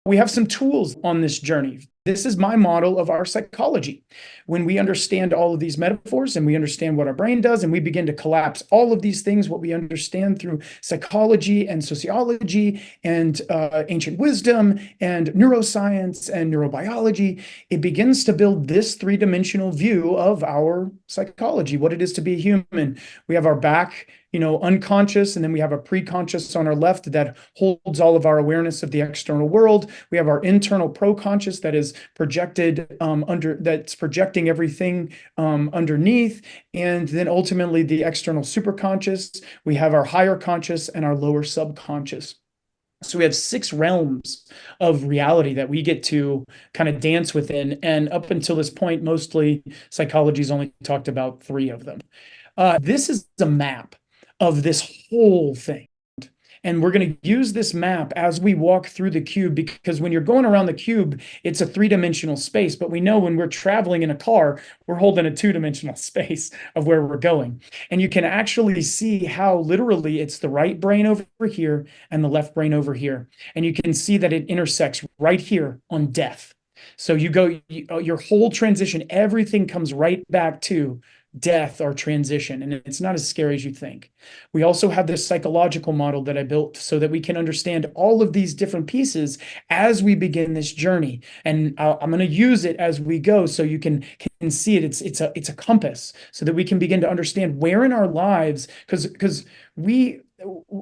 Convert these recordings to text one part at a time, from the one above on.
we have some tools on this journey. This is my model of our psychology. When we understand all of these metaphors and we understand what our brain does, and we begin to collapse all of these things, what we understand through psychology and sociology and ancient wisdom and neuroscience and neurobiology, it begins to build this three-dimensional view of our psychology, what it is to be a human. We have our back, unconscious, and then we have a preconscious on our left that holds all of our awareness of the external world. We have our internal proconscious that is projected that's projecting everything underneath, and then ultimately the external superconscious. We have our higher conscious and our lower subconscious. So we have 6 realms of reality that we get to kind of dance within. And up until this point, mostly psychology's only talked about 3 of them. This is a map of this whole thing. And we're going to use this map as we walk through the cube, because when you're going around the cube, it's a 3-dimensional space. But we know when we're traveling in a car, we're holding a 2-dimensional space of where we're going. And you can actually see how literally it's the right brain over here and the left brain over here. And you can see that it intersects right here on death. So your whole transition, everything comes right back to death or transition, and it's not as scary as you think. We also have this psychological model that I built so that we can understand all of these different pieces as we begin this journey. And I'm going to use it as we go so you can see it. It's a compass so that we can begin to understand where in our lives, because we,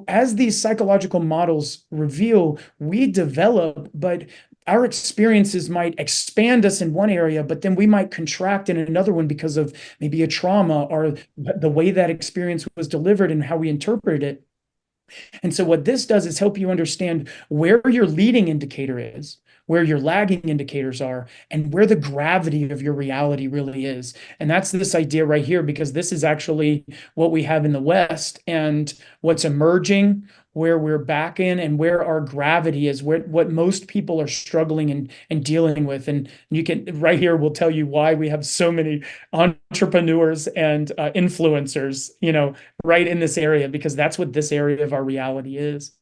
as these psychological models reveal, we develop, but our experiences might expand us in one area, but then we might contract in another one because of maybe a trauma or the way that experience was delivered and how we interpret it. And so what this does is help you understand where your leading indicator is, where your lagging indicators are, and where the gravity of your reality really is. And that's this idea right here, because this is actually what we have in the West and what's emerging, where we're back in, and where our gravity is, what most people are struggling and dealing with. And you can, right here, will tell you why we have so many entrepreneurs and influencers, right in this area, because that's what this area of our reality is.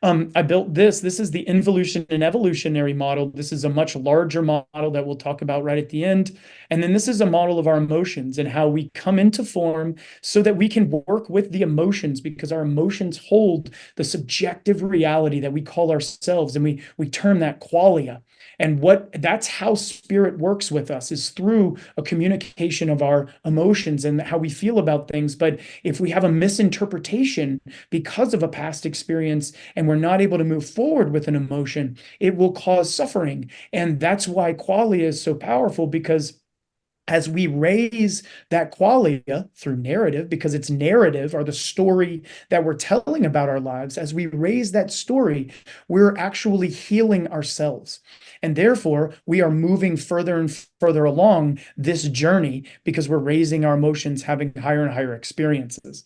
I built this. This is the involution and evolutionary model. This is a much larger model that we'll talk about right at the end. And then this is a model of our emotions and how we come into form so that we can work with the emotions, because our emotions hold the subjective reality that we call ourselves. And we term that qualia. And that's how spirit works with us, is through a communication of our emotions and how we feel about things. But if we have a misinterpretation because of a past experience and we're not able to move forward with an emotion, it will cause suffering. And that's why qualia is so powerful, because as we raise that qualia through narrative, because it's narrative, or the story that we're telling about our lives, as we raise that story, we're actually healing ourselves. And therefore, we are moving further and further along this journey because we're raising our emotions, having higher and higher experiences.